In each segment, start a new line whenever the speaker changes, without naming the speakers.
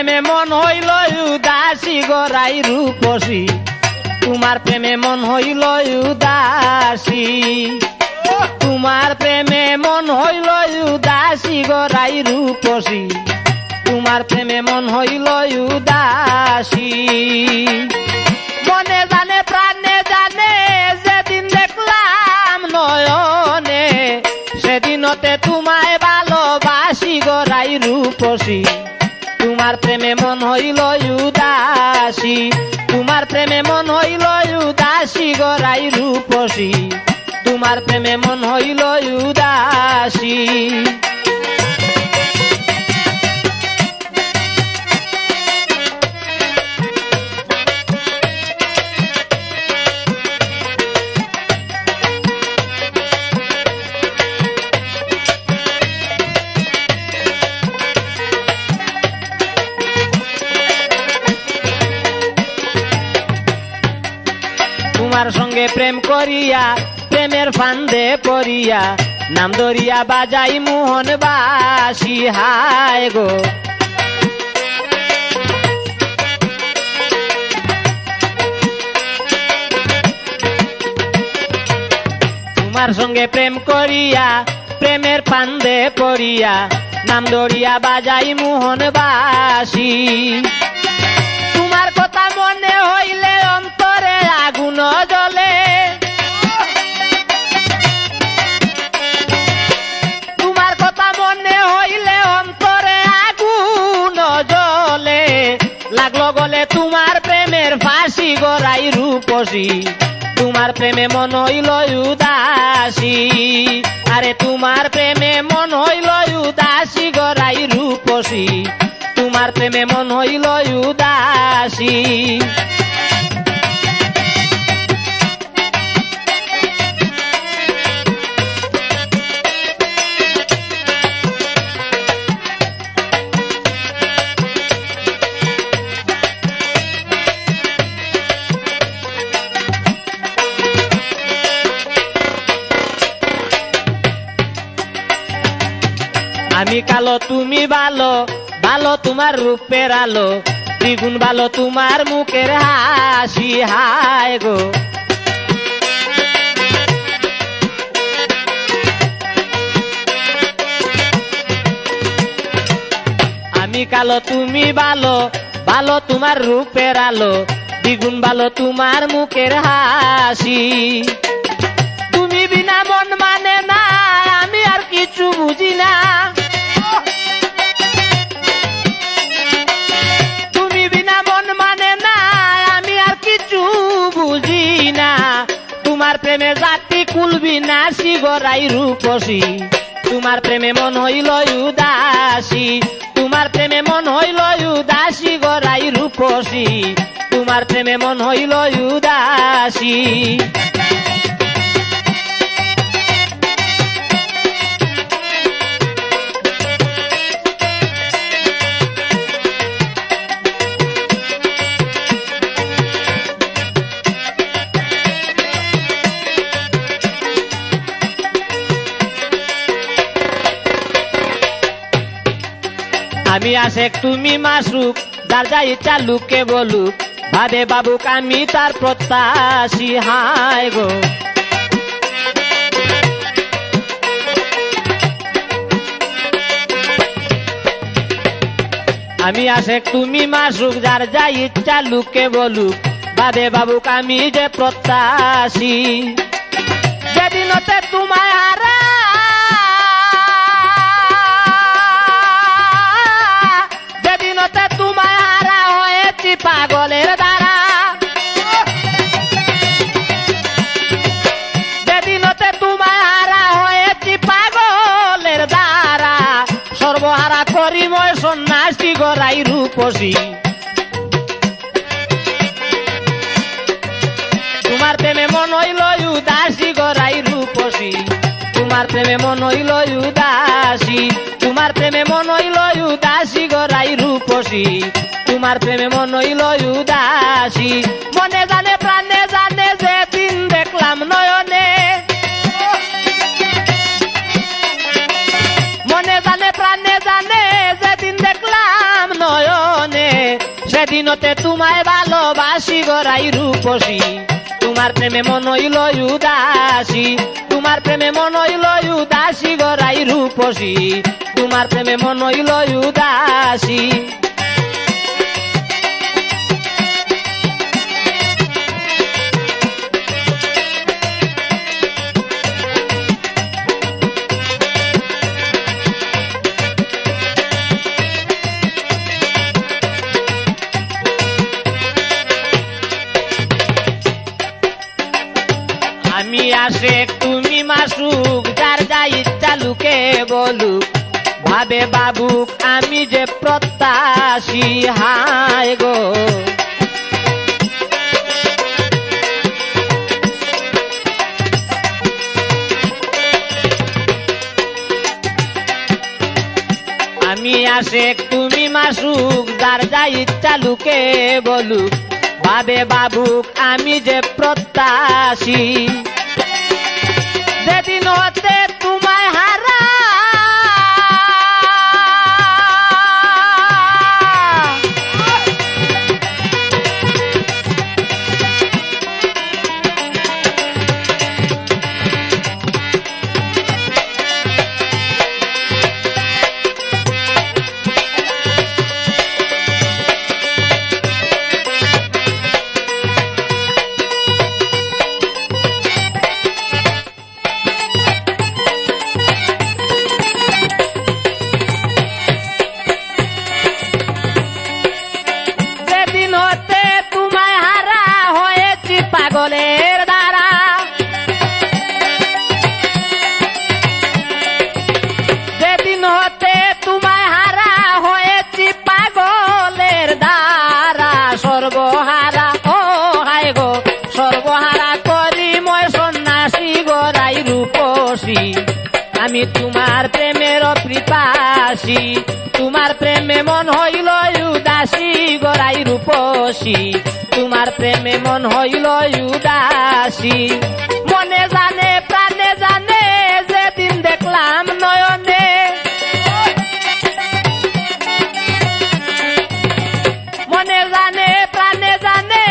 প্রেমে মন হইল উদাসী গরাই রূপসী তোমার প্রেমে মন হইল উদাসী তোমার প্রেমে মন হইল উদাসী গরাই রূপসী তোমার প্রেমে মন হইল উদাসী মনে জানে প্রাণে জানে যেদিন দেখলাম নয়নে সেদিনতে তোমায় ভালোবাসি গরাই রূপসী তোমার প্রেমে মন হইল উদাসী তোমার প্রেমে মন হইল উদাসী গরাই রূপসী তোমার প্রেমে মন হইল উদাসী তোমার সঙ্গে প্রেম করিয়া প্রেমের ফান্দে পড়িয়া নাম ধরিয়া বাজাই মোহন বাসি হায় গো তোমার সঙ্গে প্রেম করিয়া প্রেমের ফান্দে পড়িয়া নাম ধরিয়া বাজাই মোহন বাসি তোমার কথা মনে হইলে অন্তরে আগুন জ্বলে তোমার কথা মনে হইলে অন্তরে আগুন জ্বলে লাগলো গলে তোমার প্রেমের ফাঁসি গরাই রূপসী তোমার প্রেমে মন হইল উদাসী আরে তোমার প্রেমে মন হইল উদাসী গরাই রূপসী তোমার প্রেমে মন হইল উদাসী আমি কালো তুমি ভালো ভালো তোমার রূপের আলো দ্বিগুণ ভালো তোমার মুখের হাসি হায় গো আমি কালো তুমি ভালো ভালো তোমার রূপের আলো দ্বিগুণ ভালো তোমার মুখের হাসি তুমি বিনা মন মানে না আমি আর কিছু বুঝি না তুমি বিনা মন মানে না আমি আর কিছু বুঝি না তোমার প্রেমে জাতি কুলবি না গরাই রূপসী তোমার প্রেমে মন হইল উদাসী তোমার প্রেমে মন হইল উদাসী গরাই রূপসী তোমার প্রেমে মন হইল উদাসী আমি আশেক তুমি মাসুক যার যা ইচ্ছা লুকে বলুক ভাবে বাবুক আমি তার প্রত্যাশী হায় গো আমি আশেক তুমি মাসুক যার যা ইচ্ছা লুকে বলুক ভাবে বাবুক আমি যে প্রত্যাশী যেদিনতে তোমায় হারা তোমায় হারা হয়েছি পাগলের দ্বারা যেদিনতে তোমায় হারা হয়েছি পাগলের দ্বারা সর্বহারা করি মই সন্ন্যাসী গরাই রূপসী তোমার প্রেমে মন হইল উদাসী গরাই রূপসী তোমার প্রেমে মন হইল উদাসী তোমার প্রেমে মন হইল উদাসী গরাই রূপসী তোমার প্রেমে মন হইল উদাসী মনে জানে প্রাণে জানে যেদিন দেখলাম নয়নে মনে জানে প্রাণে জানে যেদিন দেখলাম নয়নে যেদিনতে তোমায় ভালোবাসি গড়াই রূপসী তোমার প্রেমে মন হইল উদাসী তোমার প্রেমে মন হইল উদাসী গড়াই রূপসী তোমার প্রেমে মন হইল উদাসী আমি আশেক তুমি মাসুক যার যা ইচ্ছা লুকে বলুক ভাবে বাবুক আমি যে প্রত্যাশী হায় গো আমি আশেক তুমি মাসুক যার যা ইচ্ছা লুকে বলুক ভাবে বাবুক আমি যে প্রত্যাশী যেদিন হতে তোমায় হারা পাগলের দ্বারা যেদিন হতে তোমায় হারা হয়েছি পাগলের দ্বারা সর্বহারা ও হায় গো সর্বহারা করি মই সন্ন্যাসী গড়াই রূপসী আমি তোমার প্রেমের পিপাসী তোমার প্রেমে মন হইল উদাসী গড়াই রূপসী তোমার প্রেমে মন হইল উদাসী মনে জানে প্রাণে জানে যেদিন দেখলাম নয়নে মনে জানে প্রাণে জানে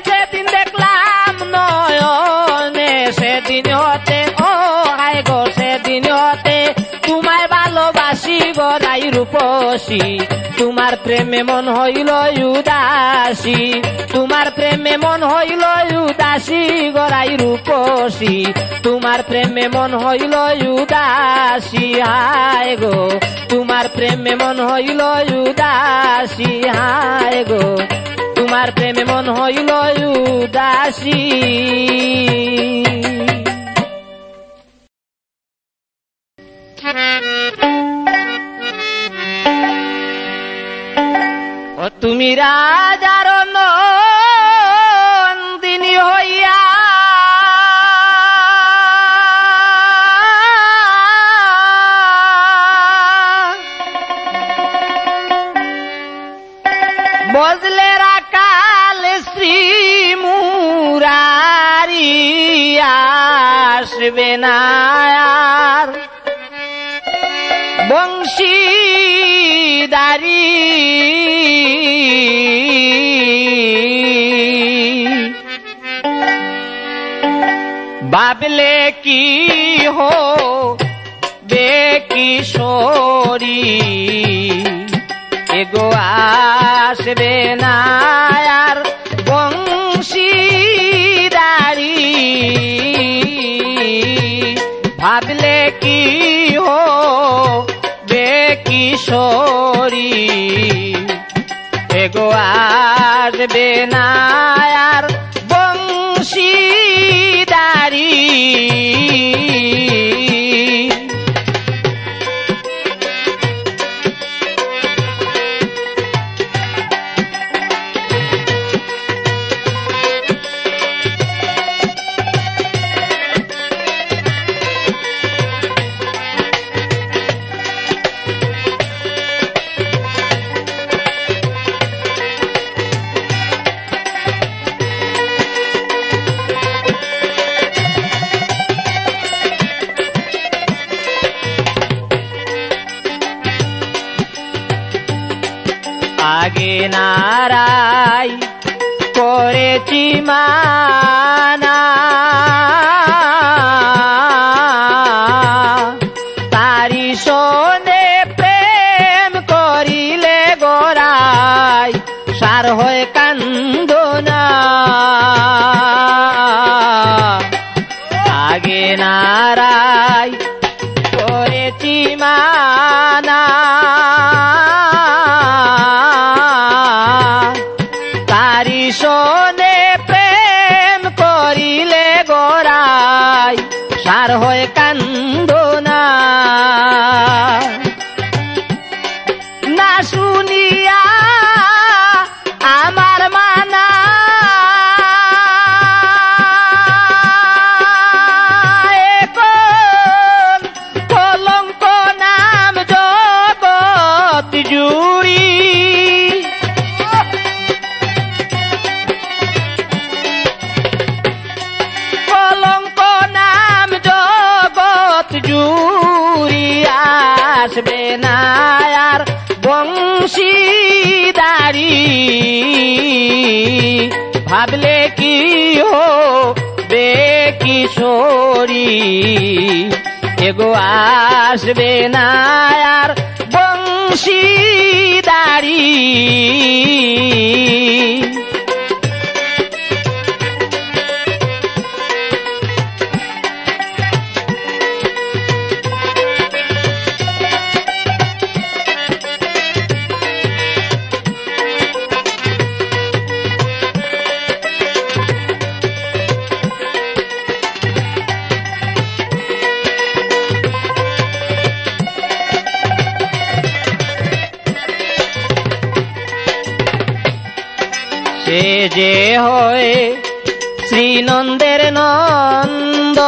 যেদিন দেখলাম নয়নে সেদিন হতে ও হায় গো সেদিন হতে তোমায় ভালোবাসি গড়াই রূপসী তোমার প্রেমে মন হইল উদাসী তোমার প্রেমে মন হইল উদাসী গড়াই রূপসী তোমার প্রেমে মন হইল উদাসী হায় গো তোমার প্রেমে মন হইল উদাসী হায় গো তোমার প্রেমে মন হইল উদাসী ও তুমি রাজার নন্দিনী হইয়া বজলে রাকাল শ্রী মুরারি আসবে না আর বংশীদারি ভাবলে কি হো বেকিশোরী এগো আসবে না আর বংশীদারি ভাবলে কি হো বেকিশোরী এগো আসবে না আর বংশীদারি আগে নারাই করেছি মানা, তারি সনে প্রেম করিলে গোরাই সার হয়ে কান্দনা। আগে নারাই করেছি মানা, তারি সনে প্রেম করিলে গোরাই সার হয়ে কান্দনা। না শুনিয়া আমার মানা কলঙ্ক নাম জগৎ জুড়ি, কলঙ্ক নাম জগৎ জুড়ি। আসবে না আর বংশীদারি, ভাবলে কি হবে কিশোরী। এগো আসবে না আর বংশীদারি, সে যে হয় শ্রীনন্দের নন্দ,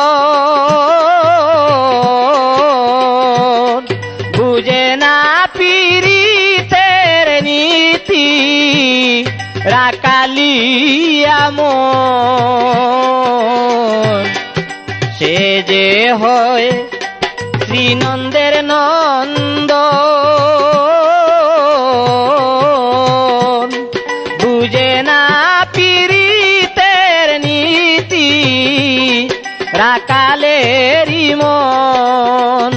বুঝে না পীড়িতের নীতি রাকালিয়া মন। সে যে হয় শ্রীনন্দের নন্দ, বুঝে না পীড়িতের নীতি রাকালেরি মন।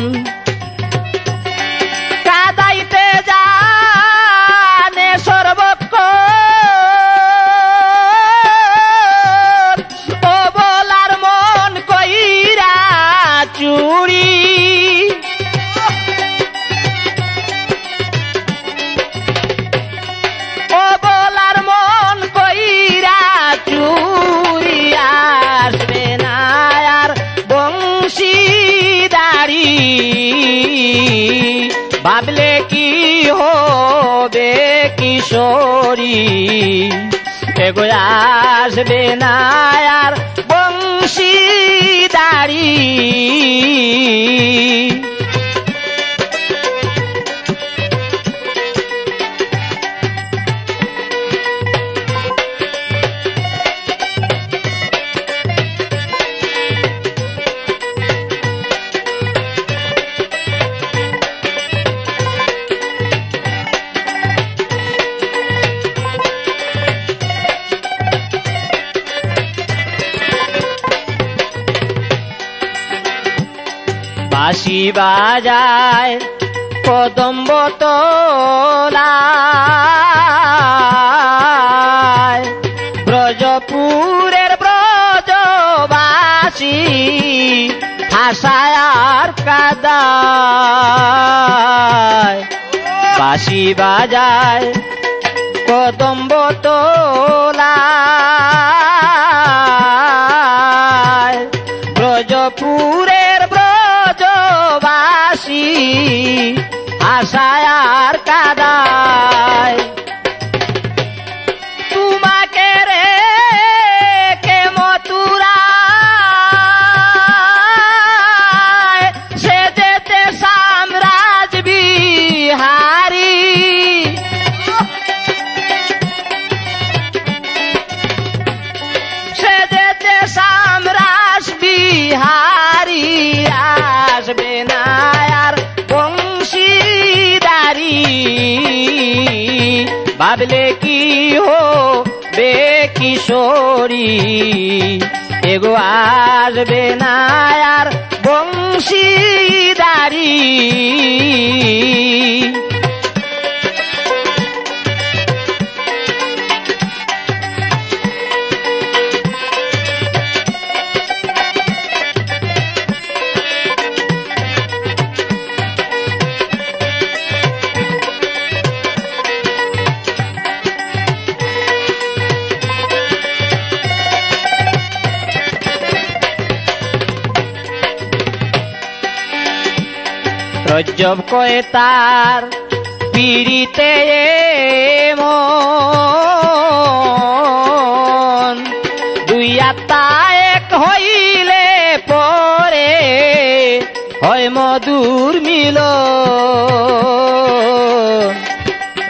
কাদাইতে জানে সর্বক্ষণ, ও বলার মন কইরা চুরি। ও বলার মন কইরা চুরি। আসবে না আর বংশীদারি, ভাবলে কি হবে কিশোরী। এগো আসবে না আর বংশীদারি, বাঁশি বাজায় কদম্ব তলায়, ব্রজপুরের ব্রজবাসী হাসায় আর কাদায়। বাঁশি বাজায় কদম্ব তলায়, ব্রজপুরের ব্রজবাসী হাসায় আর কাদায়। তোমাকে রে কে মথুরায় সে যেতে সাম্রাজ বিহারী। সে যেতে সাম্রাজ বিহারী। আসবে না আর বংশীদারি, ভাবলে কি হবে কিশোরী এগো আসবে না আর বংশীদারি রজ্জব কয়ে তার পিড়িতে মন দুই আত্মা এক হইলে পরে হয় মধুর মিলন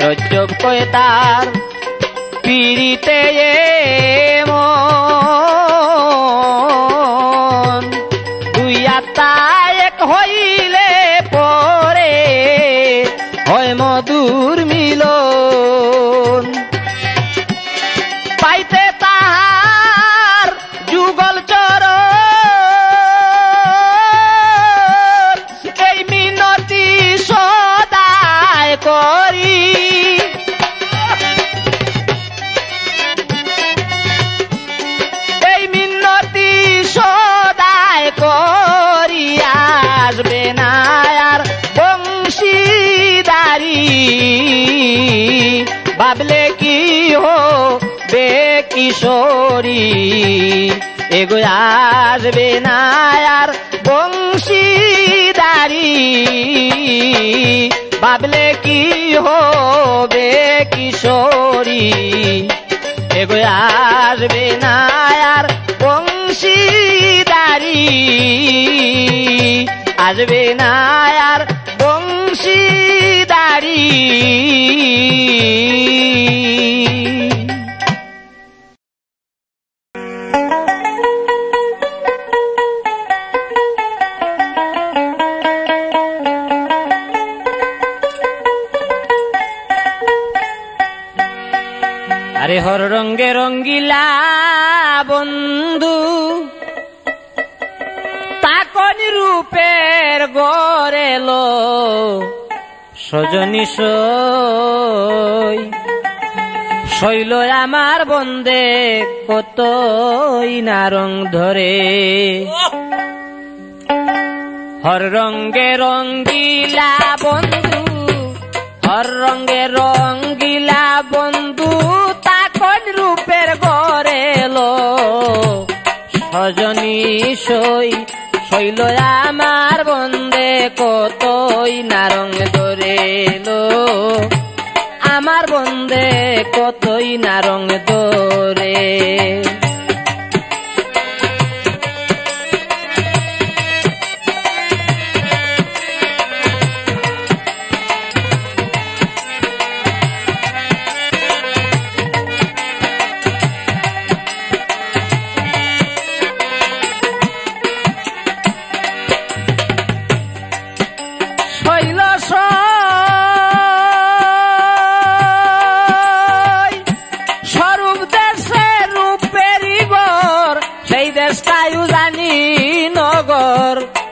রজ্জব কয়ে তার পিড়িতে মন দুই আত্মা এক হইলে হয় মধুর মিলন পাইতে তাহার যুগল চরণ এই মিনতি সদায় করি এই মিনতি সদায় করি আসবে না আর বংশীদারি ভাবলে কি হবে কিশোরী এগো আসবে না আর বংশীদারি ভাবলে কি হবে কিশোরী এগো আসবে না আর বংশীদারি আসবে না আর বংশীদারি আরে হর রঙ্গে রঙ্গিলা বন্ধু তাকনি রূপের গড়েলো সজনী শৈল আমার বন্দে কতই না রং ধরে হর রঙ্গে রঙ্গিলা বন্ধু হর রঙ্গে রঙ্গিলা বন্ধু তাকন রূপের গড়েলো সজনী শৈল আমার বন্দে কতই না রং ধরেলো আমার বন্দে কতই না রং ধরে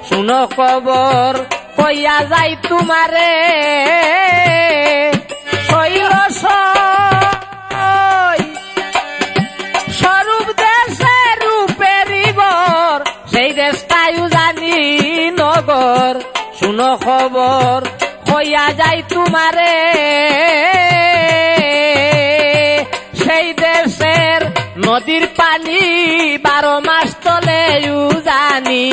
শুনো খবর কইয়া যাই তোমারে স্বরূপ দেশে রূপেরই গর সেই দেশটাই জানি নগর শুনো খবর কইয়া যাই তোমারে সেই দেশের নদীর পানি 12 মাস তলে জানি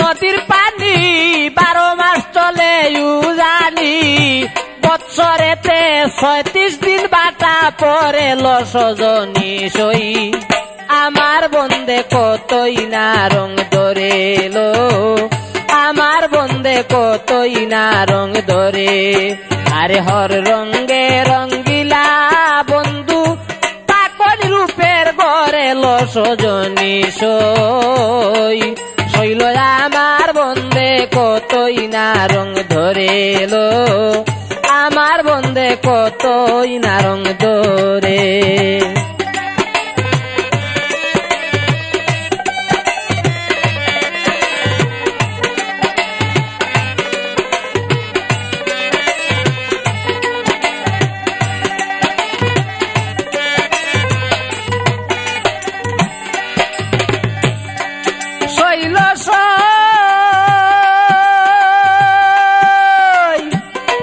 নদীর পানি 12 মাস চলে জানি বৎসরেতে 36 দিন বাটা পরে সজনী সই আমার বন্দে কতই না রং ধরেলো আমার বন্দে কতই না রং ধরে আরে হর রঙ্গে রঙ্গিলা বন্ধু পাকন রূপের গড়েলো সজনী সই শৈল আমার বন্দে কতই না রং ধরে লো, আমার বন্দে কতই না রং ধরে।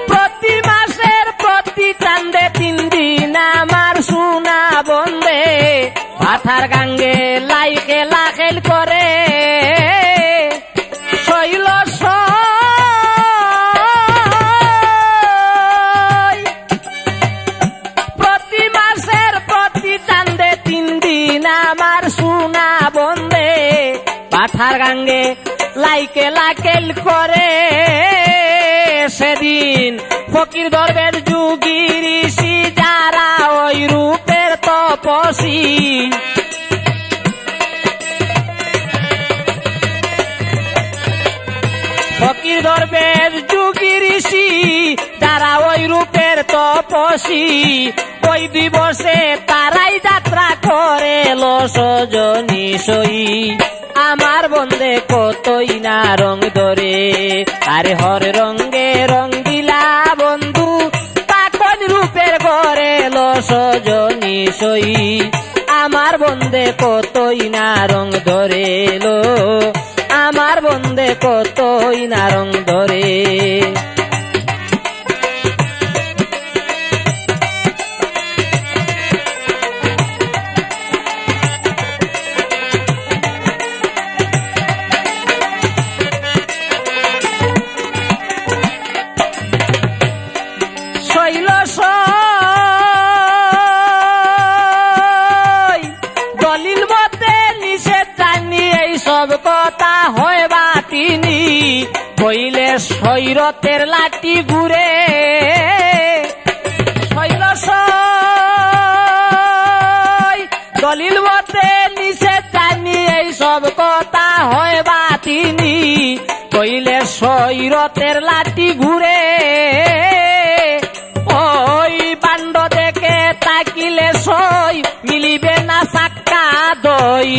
প্রতি মাসের প্রতি চাঁদে 3 দিন আমার সোনা বন্দে ভাতার গাঙ্গে লাইকে লাখেল করে। শৈল প্রতি মাসের প্রতি চাঁদে 3 দিন আমার সোনা বন্দে পাথার গাঙ্গে লাইকে লাকেল করে। সেদিন ফকির দরবেশ যোগী ঋষি যারা ওই রূপের তপসী, ফকির দরবেশ যোগী ঋষি যারা ওই রূপের তপসী, ওই দিবসে তারাই যাত্রা করে লো সজনী সই। আমার বন্দে কতই না রং ধরে, আরে হর রঙ্গে রঙ্গিলা বন্ধু পাকন রূপের ঘরে লো সজনী সই। আমার বন্দে কতই না রং ধরে লো, আমার বন্দে কতই না রং ধরে। দলিল মতে নিষেধ জানি এই সব কথা হয় বাতিনি, কইলে শৈরতের লাঠি ঘুরে। দলিল মতে নিষেধ জানি এই সব কথা হয় বাতিনি, কইলে শৈরতের লাঠি ঘুরে। ওই বান্ড দেখে তাকিলে সই মিলিবে না সাক্কা দই।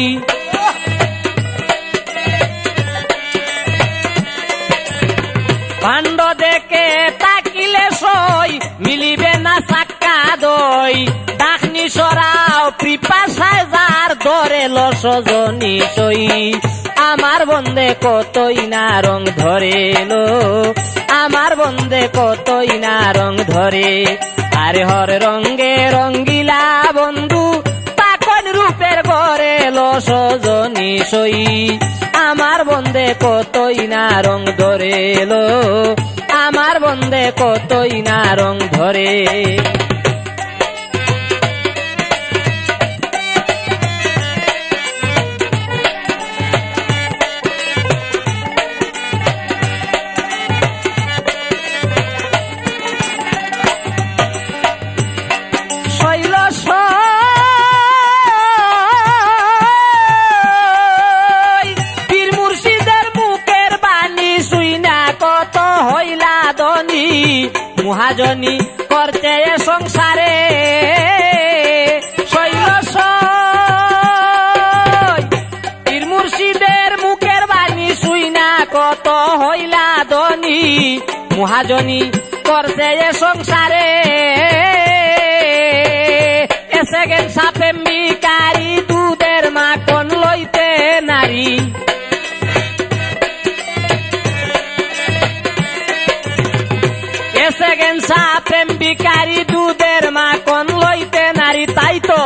বান্ড দেখে তাকিলে সই মিলিবে না সাক্কা দই। ডাকনি সরাও পিপাসায় যার ধরে লো সজনী সই। আমার বন্দে কতই না রং ধরে লো, আমার বন্দে কতই না রং ধরে। আরে হর রঙ্গে রঙ্গিলা বন্ধু পাকন রূপের ঘরে লো সজনী সই। আমার বন্দে কতই না রং ধরে লো, আমার বন্দে কতই না রং ধরে। মহাজনী করতে সংসারে পীর মুর্শিদের মুখের বাণী শুই না কত হইলা ধনী। মহাজনী করতে সংসারে এসে গেন সাপে মিকারি দুধের মাখন লইতে নারী। প্রেম বিকারি দুধের মাখন লইতে নারী, তাই তো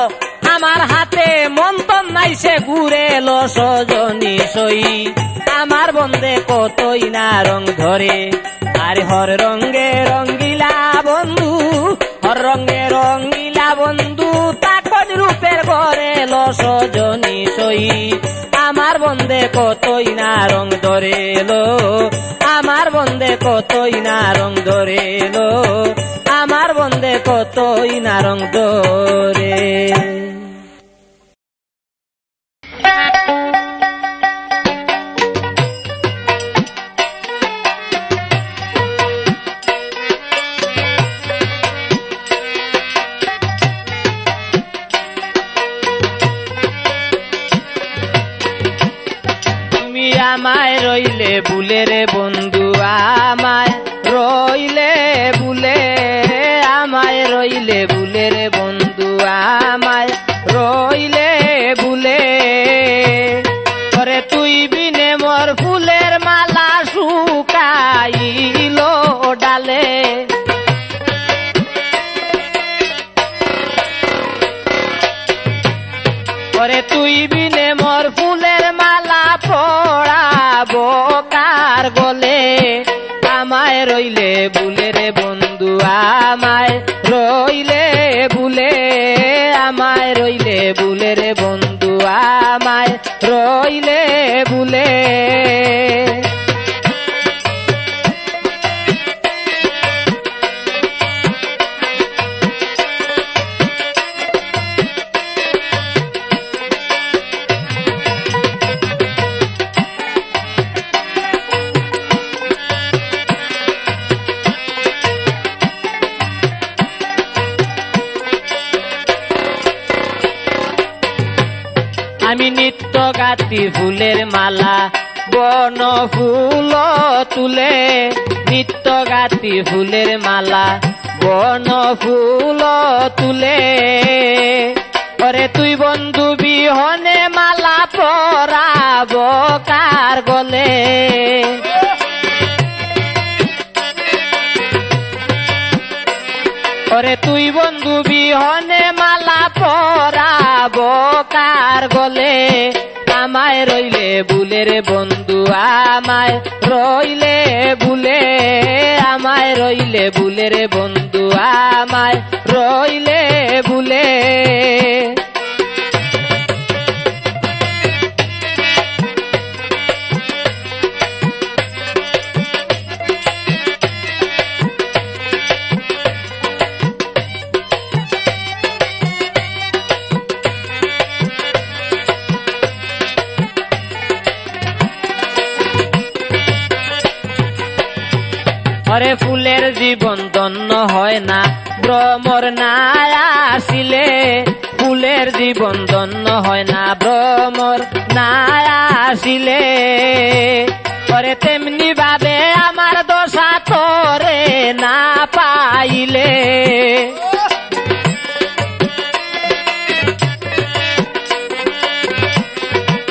আমার হাতে মন্তন নাই সে ঘুরে লো সজনী সই। আমার বন্দে কতই না রং ধরে, আরে হর রঙ্গে রঙ্গিলা বন্ধু, হর রঙ্গে রঙ্গিলা বন্ধু তাকন রূপের ঘরে লো সজনী সই। আমার বন্দে কতই না রং ধরে লো, আমার বন্দে কতই না রং ধরে লো, আমার বন্দে কতই না রং ধরে। আমায় রইলে ভুলে রে বন্ধু আমায় রইলে ভুলে আমায় রইলে ভুলে রে বন্ধু আমায় রইলে ভুলে করে তুই বিনে মোর ফুলের মালা শুকাইল ডালে করে তুই বিনে মোর ফুলের মালা পড়াবো কার গলে আমায় রইলে ভুলে রে বন্ধু আমায় রইলে ভুলে আমায় রইলে ভুলে রে বন্ধু আমায় রইলে ভুলে আমি নিত্য গাতি ফুলের মালা বন ফুল তুলে নিত্য গাতি ফুলের মালা বন ফুল তুলে ওরে তুই বন্ধু বিহনে মালা পরাব কার গলে ওরে তুই বন্ধু বিহনে মালা পরাব কার গলে আমায় রইলে ভুলে রে বন্ধু আমায় রইলে ভুলে আমায় রইলে ভুলে রে বন্ধু আমায় রইলে ভুলে ওরে ফুলের জীবন ধন্য হয় না ভ্রমর না আসিলে ফুলের জীবন ধন্য হয় না ভ্রমর না আসিলে ওরে তেমনি ভাবে আমার দশা তোরে না পাইলে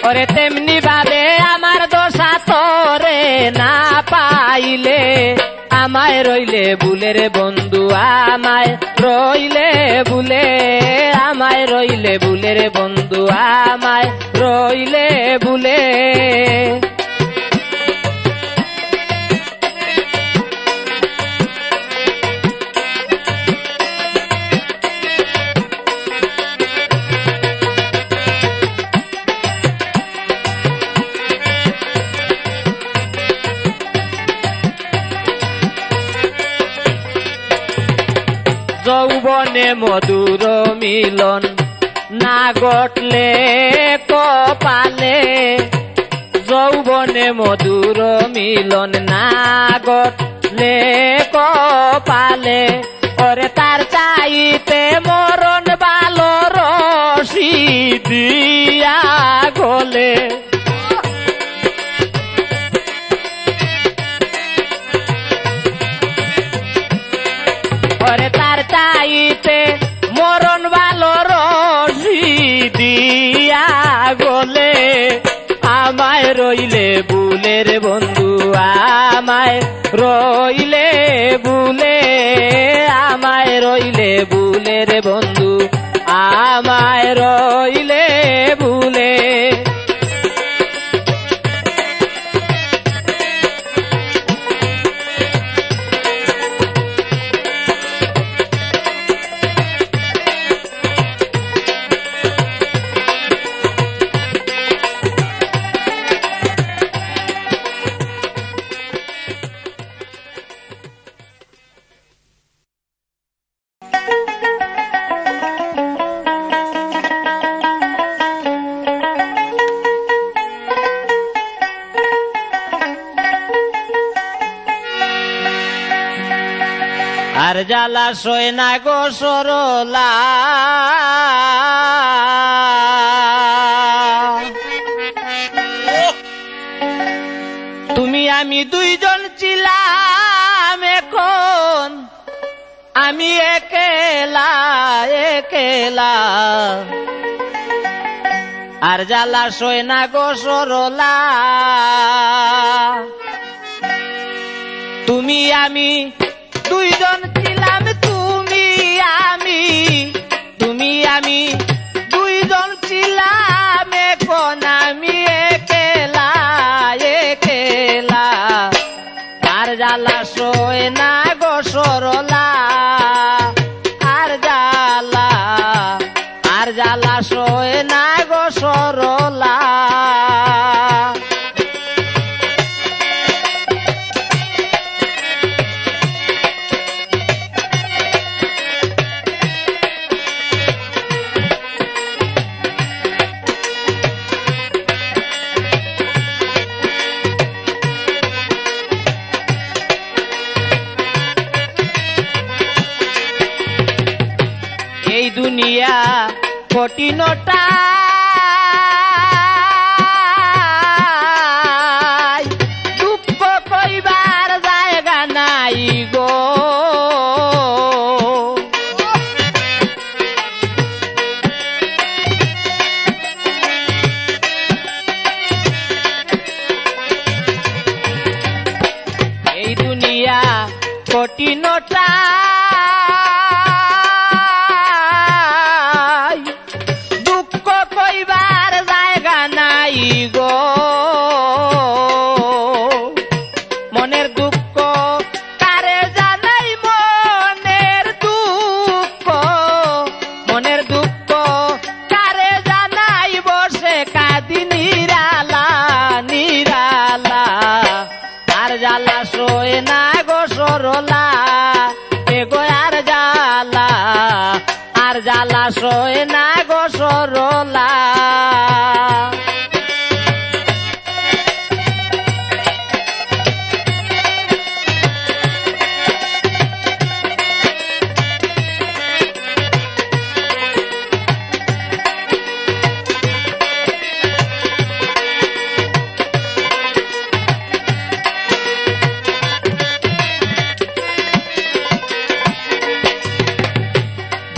ওরে তেমনি ভাবে আমার দশা তোরে না পাইলে আমায় রইলে ভুলে রে বন্ধু আমায় রইলে ভুলে আমায় রইলে ভুলে রে বন্ধু আমায় রইলে ভুলে যৌবনে মধুর মিলন না ঘটলে কপালে যৌবনে মধুর মিলন না ঘটলে কপালে ওরে তার চাইতে মরণ ভালো রশি দিয়া গলে ওরে তার চাইতে মরণ ভালো রশি দিয়া গলে আমায় রইলে ভুলে রে বন্ধু আমায় রইলে ভুলে আমায় রইলে ভুলে রে বন্ধু আমায় রইলে ভুলে আর জ্বালা সয় না গো সরলা আমি দুইজন ছিলাম এখন আমি একেলা একেলা আর জ্বালা সয় না গো সরলা তুমি আমি দুইজন ছিলাম তুমি আমি দুইজন ছিলাম এখন আমি একেলা একেলা আর জ্বালা সয় না গো সরলা আর জ্বালা সয় না গো সরলা এই দুনিয়া কঠিনতা দুঃখ কইবার জায়গা নাই গো এই দুনিয়া কঠিনতা গো মনের দুঃখ কারে জানাই মনের দুঃখ কারে জানাই বসে কাঁদি নিরালা নিরালা আর জ্বালা সয় না গো সরলা এগো আর জ্বালা সয় না গো সরলা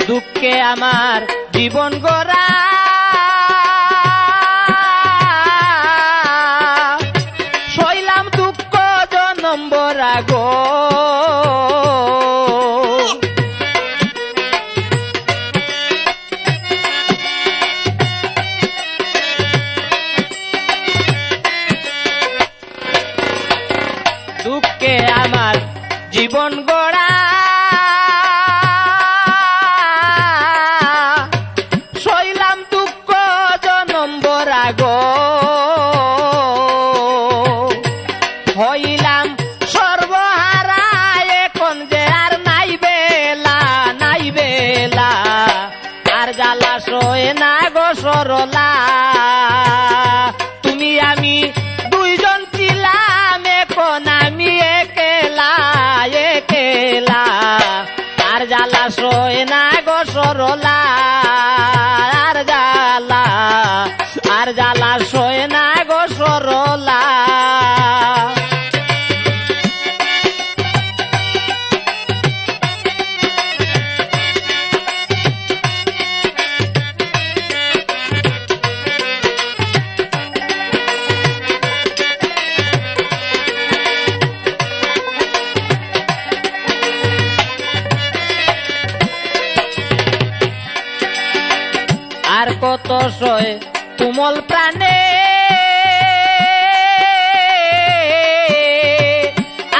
দুঃখে আমার জীবন গড়া সইলাম দুঃখ জনম বরা গো দুঃখে আমার জীবন গড়া গো হইলাম সর্বহারা এখন যে আর নাই বেলা আর জ্বালা সয় না গো সরলা তুমি আমি দুইজন ছিলাম এখন আমি একেলা একেলা আর জ্বালা সয় না গো সরলা আর জ্বালা সয় না গো সরলা আর কত সয় তুমল প্রাণে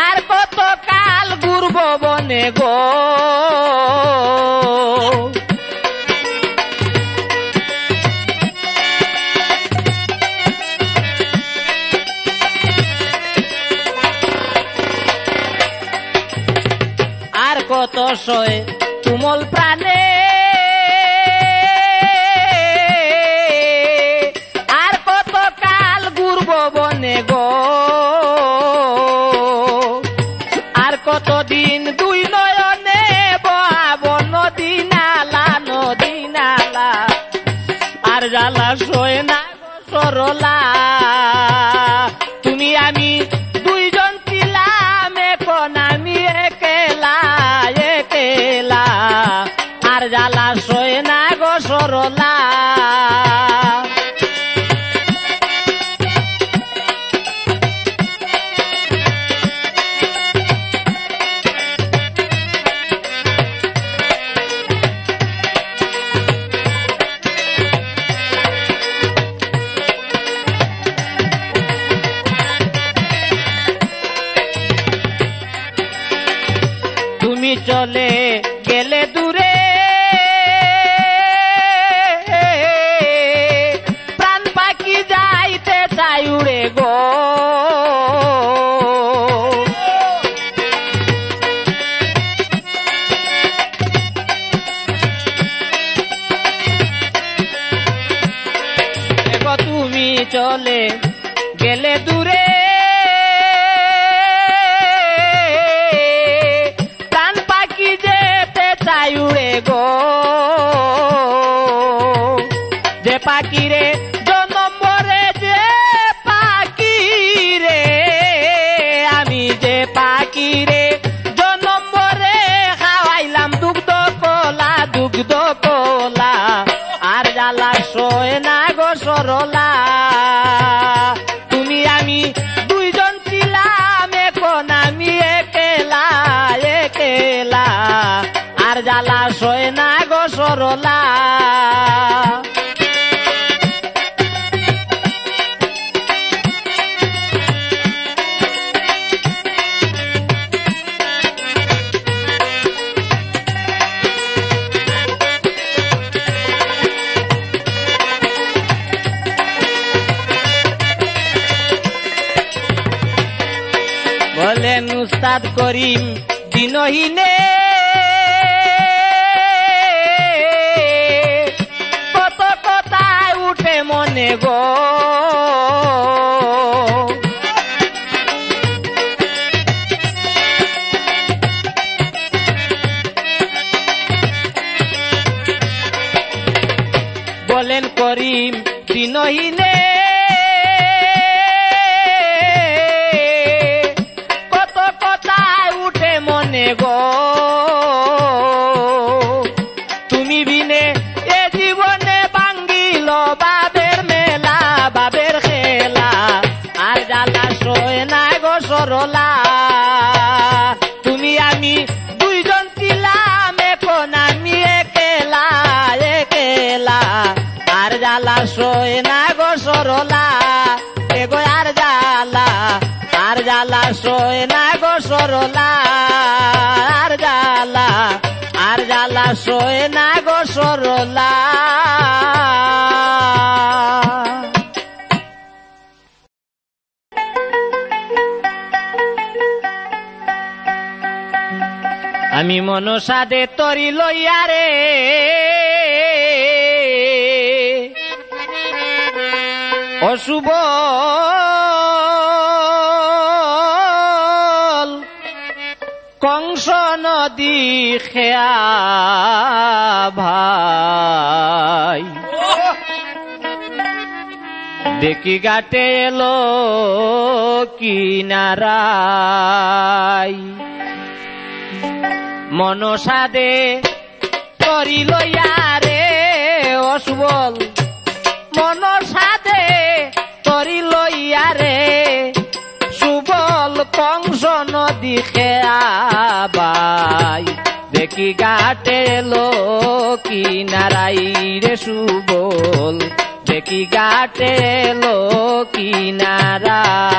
আর কত কাল ঘুরব বনে গো আর কত সয় তুমল প্রাণে বনে গো আর কতদিন দুই নয়নে বহাব নদী নালা আর জ্বালা সয় না গো সরলা তুমি আমি দুইজন তাই উড়ে গো। তুমি চলে গেলে দূরে প্রাণ পাখি যেতে চাই উড়ে গো। যে পাখি রে জনম্বরে যে পাখি রে আমি যে পাখি রে জনম্বরে খাওয়াইলাম দুগ্ধ কলা দুগ্ধ কলা আর জ্বালা সয় না গো সরলা। তুমি আমি দুইজন ছিলাম এখন আমি একেলা একেলা আর জ্বালা সয় না গো সরলা। বলেন উস্তাদ করিম দিনহীনে কত কথায় উঠে মনে গো। বলেন করিম দিনহীনে মনে গো। তুমি বিনে এ জীবনে ভাঙ্গিল বাবের মেলা বাবের খেলা আর জ্বালা সয় না গো সরলা। তুমি আমি দুইজন ছিলাম এখন আমি একেলা একেলা আর জ্বালা সয় না গো সরলা। এগো আর জ্বালা সয় না গো সরলা আর জ্বালা সয় না গো সরলা। আমি মনসাদে তরি লইয়া রে অশুভ কংস নদী খেয়া ভাই দেখি ঘাটে এলো কিনারাই মনসাদে তরি লইয়া রে অশুবল মনসাদে তরি লইয়া রে সুবল কংস নদী খেয়া ভাই দেখি ঘাটে এলো কিনারাই রে সুবল দেখি ঘাটে এলো কিনারাই।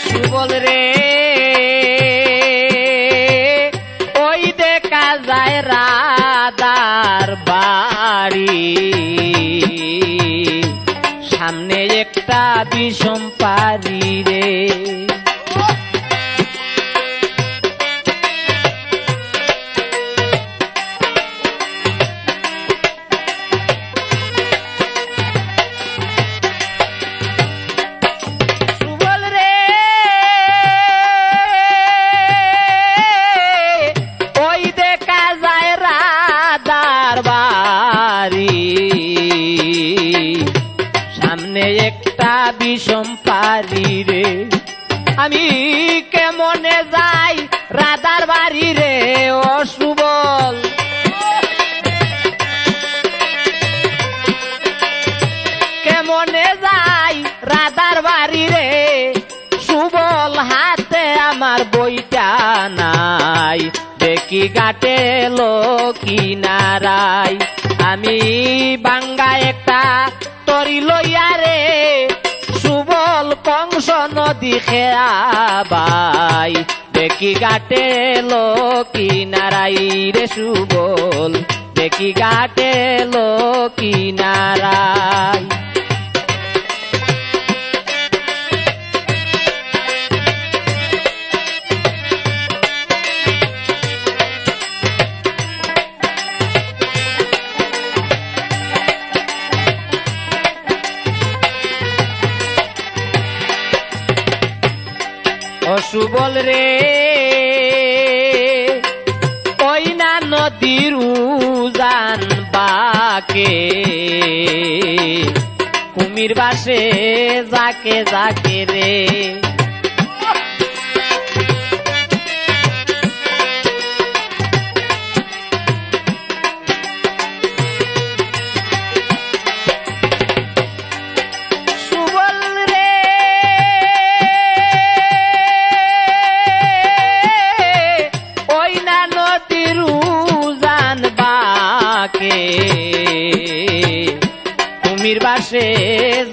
সুবল রে ওই দেখা যায় রাধার বাড়ি সামনে একটা বিষম পারি রে বিষম পারি রে আমি কেমনে যাই রাধার বাড়ি রে অশুবল কেমনে যাই রাধার বাড়ি রে সুবল হাতে আমার বইটা নাই দেখি ঘাটে কিনারাই আমি বাঙ্গা একটা তরি লইয়া রে সুবল কংস নদী খেয়াবাই দেখি ঘাটে কিনারাই রে সুবল দেখি ঘাটে কিনারাই সুবল রে ওই না নদীর উজান বাকে কুমির বাসে যাকে যাকে রে কুমির বাসে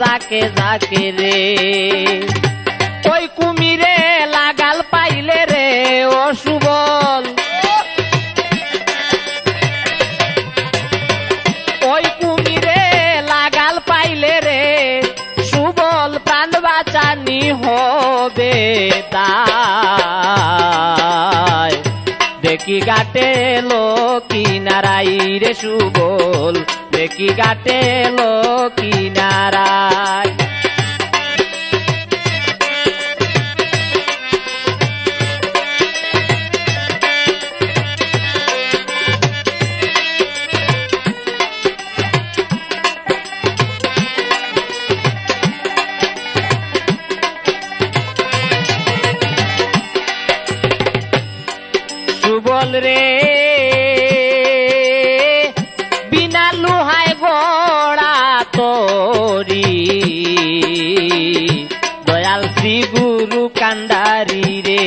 যাকে যাকে রে ওই কুমিরে লাগাল পাইলে রে ও সুবল ওই কুমিরে লাগাল পাইলে রে সুবল প্রাণ বাঁচানি হবে তাই দেখি ঘাটে কিনারাই রে সুবল দেখি ঘাটে কিনারাই সুবল রে বিনা লোহায় গড়া তোরি দয়াল শ্রী গুরু কান্ডারি রে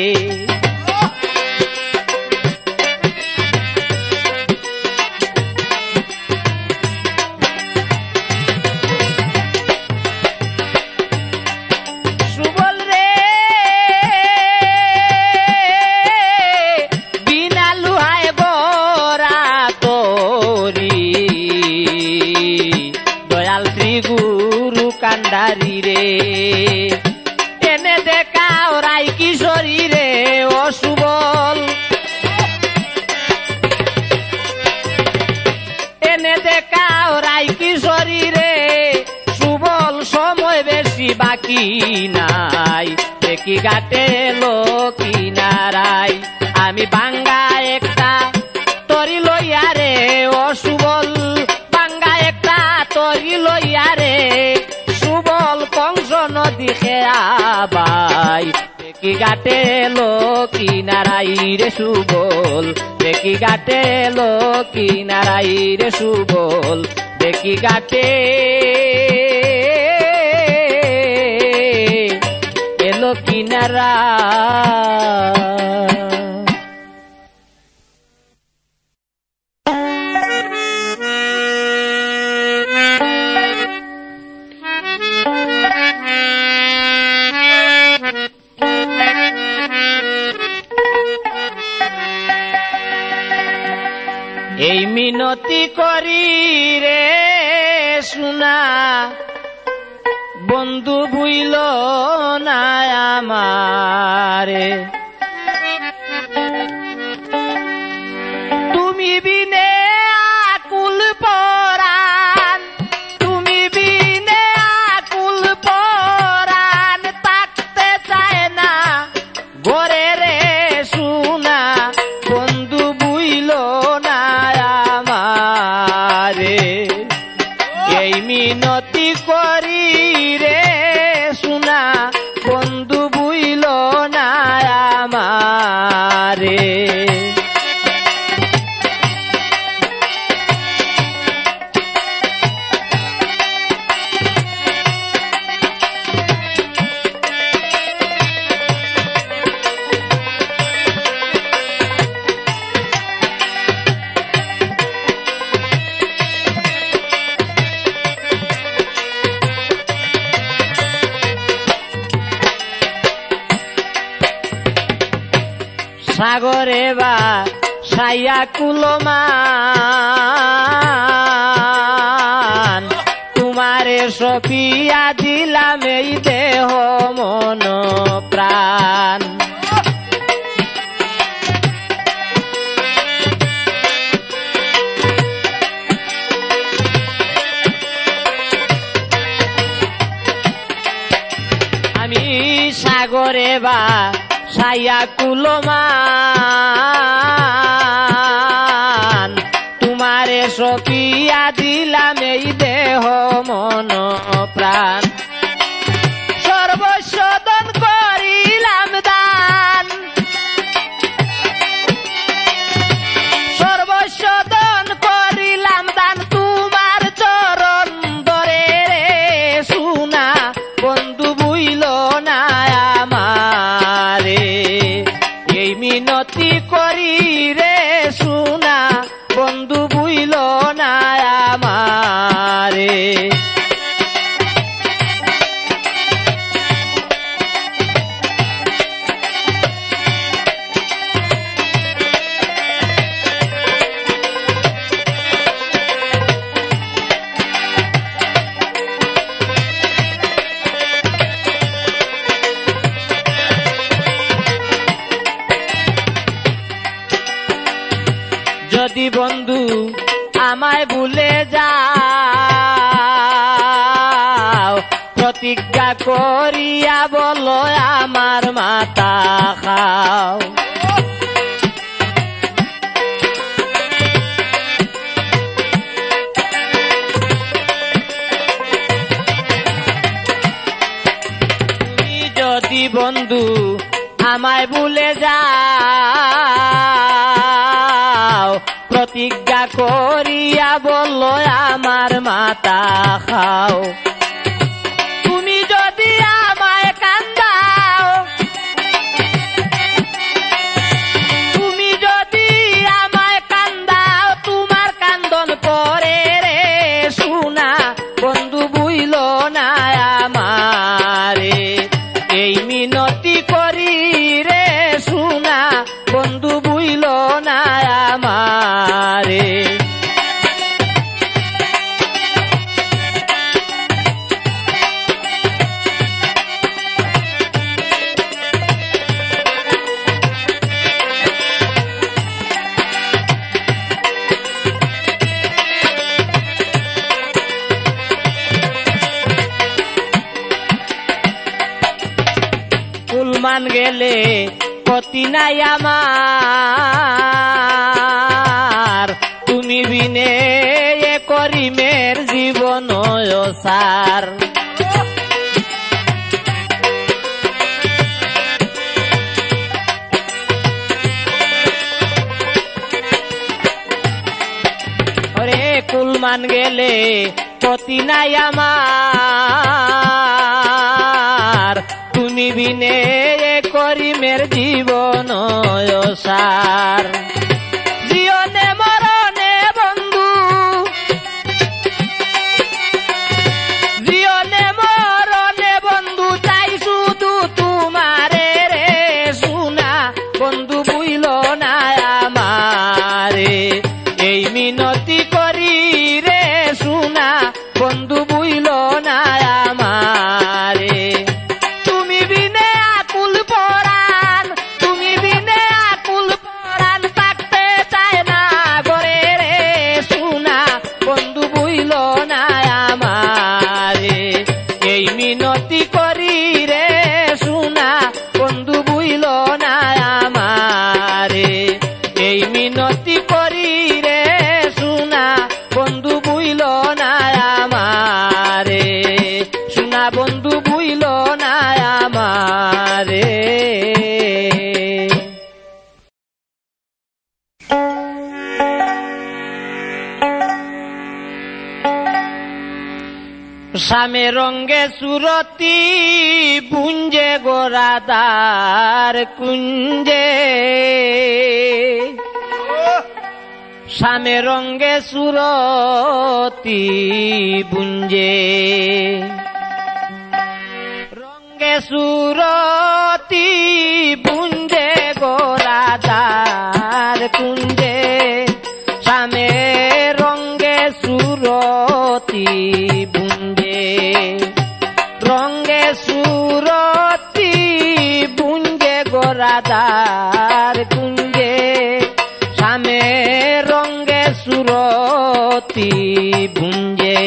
কান্ডারি রে এনে দেখা ওরাই কিশোরী রে ও সুবল এনে দেখা ওরাই কিশোরী রে সুবল সময় বেশি বাকি নাই দেখি ঘাটে কিনারাই আমি বাঙ্গা একটা তরি লইয়া রে ও সুবল বাঙ্গা একটা তরি লইয়া রে সুবল কংস নদী খেয়াবাই দেখি ঘাটে কিনারাই রে সুবল দেখি ঘাটে কিনারাই রে সুবল দেখি ঘাটে কিনারা এই মিনতি করি রে শুনা বন্ধু ভুইল না আমারে তুমি বিনে আকুল পরাণ তুমি বিনে আকুল পরাণ থাকতে চায় না ঘরে রে শুনা বন্ধু ভুইল না আমারে এই মিনতি করি রে শুনা বন্ধু ভুইল না সাগরে বা সাইয়া কুলমান তোমারে সপিয়া দিলাম এই দেহ মন প্রাণ আমি সাগরে বা সাইয়া কুলমান তোমারে সপিয়া দিলাম এই দেহ মন প্রাণ সর্বস্ব দান করিলাম দান সর্বস্ব দান করিলাম দান তোমার চরণ ধরে রে সোনা বন্ধু বুইল না আমারে এই মিনতি করি রে সোনা বন্ধু বুইল না আমারে যদি বন্ধু আমায় ভুলে যাও প্রতিজ্ঞা করিয়া বলো আমার মাথা খাও তুমি যদি বন্ধু আমায় ভুলে যাও প্রতিজ্ঞা করিয়া বললো আমার মাথা খাও তুমি যদি আমায় কান্দাও তুমি যদি আমায় কান্দাও তোমার কান্দন পরে রে সোনা বন্ধু বুইল না আমারে এই মিনতি করি রে সোনা বন্ধু বুইল না আমারে কুলমান গেলে পতি নাই আমার তুমি বিনে এ করিমের জীবন সার ওরে কুলমান গেলে পতি নাই আমার তুমি বিনে করিমের জীবন সার জীবনে মরণে বন্ধু জীবনে মরণে বন্ধু চাই শুধু তোমারে রে সোনা বন্ধু বুইল না আমারে এই মিনতি করি রে সোনা বন্ধু বুইল না আমারে তুমি বিনে আকুল পরাণ তুমি বিনে আকুল পরাণ থাকতে চায় না গরে রে সোনা বন্ধু বুইল না আমারে এই মিনতি করি রে সোনা বন্ধু বুইল না আমারে এই মিনতি করি রে সোনা বন্ধু বুইল না আমারে সোনা বন্ধু বুইল না আমারে সামে রঙ্গে সুরতি পুঞ্জে গোরাদার কুঞ্জে সামে রঙ্গে সুরতি পুঞ্জে রঙ্গে সুরতি পুঞ্জে গোরাদার কুঞ্জে শ্যামে রঙ্গে সুরতি বুঞ্জে রঙ্গে সুরতি বুঞ্জে গোরাদার কুঞ্জে শ্যামে রঙ্গে সুরতি বুঞ্জে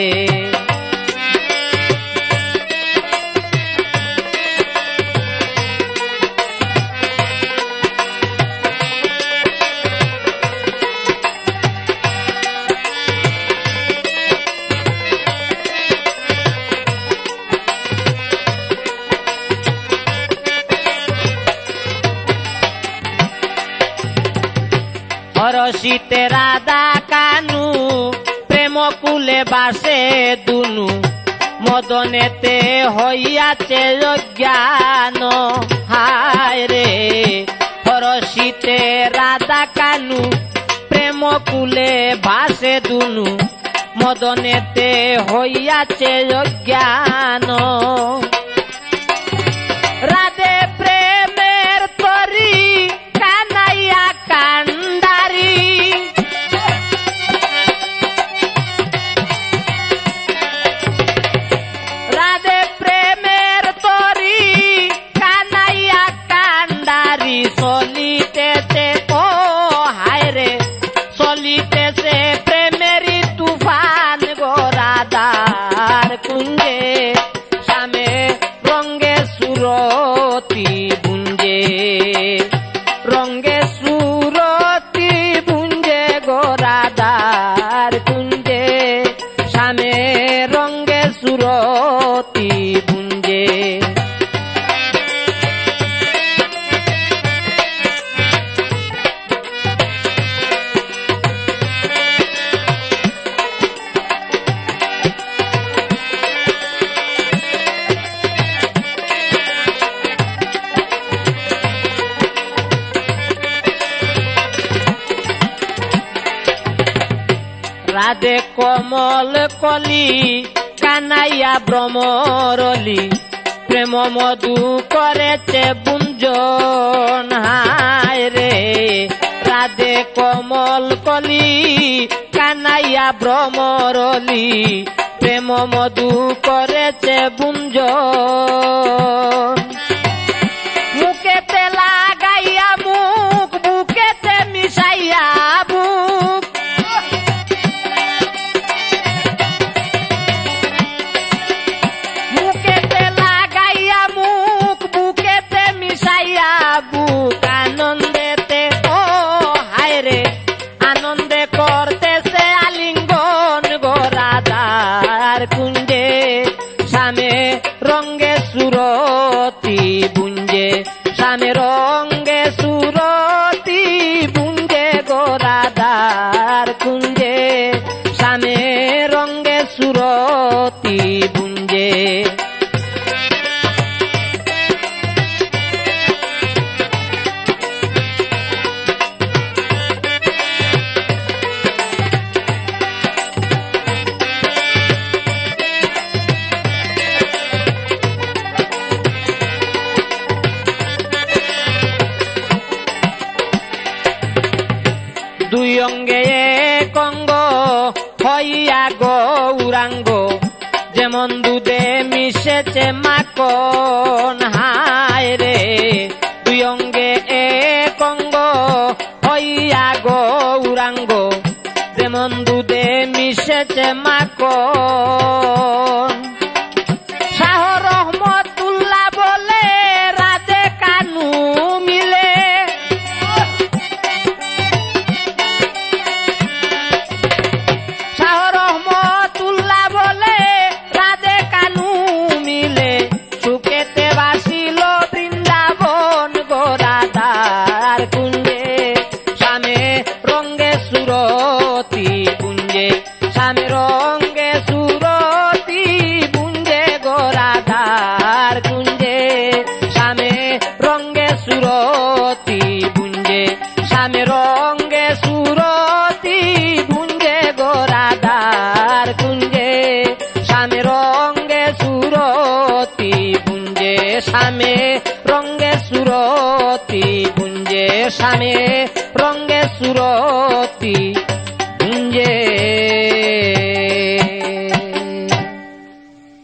হরষিতে রাধা কানু প্রেম কুলে বাসে দুনু মদনেতে হইয়াছে অজ্ঞান হায় রে হরষিতে রাধা কানু প্রেম কুলে বাসে দুনু মদনেতে হইয়াছে অজ্ঞান রাধে প্রেমের তরি কানাইয়া কান্ডারি রাধে প্রেমের তরি কানাইয়া কান্ডারি চলিতেছে ও হায় রে চলিতেছে প্রেমেরই তুফান গো রাধার কুঞ্জে শ্যামে রঙ্গে সুরতি বুঞ্জে রঙ্গে সুরতি বুঞ্জে গো রাধার কুঞ্জে শ্যামে রঙ্গে সুরতি বুঞ্জে রাধে কমল কলি কানাইয়া ভ্রমরলি প্রেম মধু করেছে বুঞ্জন হায় রে রাধে কমল কলি কানাইয়া ভ্রমরলি প্রেম মধু করেছে বুঞ্জন মুখেতে লাগাইয়া মুখ বুকেতে মিশাইয়া বুক মুখেতে লাগাইয়া মুখ বুকেতে মিশাইয়া বুক আনন্দেতে ও হায় রে আনন্দে করতেছে আলিঙ্গন গো রাধার কুঞ্জে শ্যামে রঙ্গে সুরতি বুঞ্জে শ্যামে রঙ্গে সুরতি বুঞ্জে গো রাধার কুঞ্জে শ্যামে রঙ্গে সুরতি বুঞ্জে দুই অঙ্গে এক অঙ্গ হইয়া গৌরাঙ্গ যেমন দুধে মিশেছে মাখন হায় রে দুই অঙ্গে এক অঙ্গ হইয়া গৌরাঙ্গ যেমন দুধে মিশেছে মাখন শাহ রহমতুল্লাহ বলে রাধে কানু মিলে শাহ রহমতুল্লাহ বলে রাধে কানু মিলে সুখেতে বাসিল বৃন্দাবন গো রাধার কুঞ্জে শ্যামে রঙ্গে সুরতি বুঞ্জে শ্যামে রঙ্গে সুরতি বুঞ্জে গো রাধার কুঞ্জে শ্যামে রঙ্গে সুরতি বুঞ্জে শ্যামে রঙ্গে সুরতি বুঞ্জে গো রাধার কুঞ্জে শ্যামে রঙ্গে সুরতি বুঞ্জে সামে রঙ্গে সুরতি গুঞ্জে সামে রঙ্গে সুরতি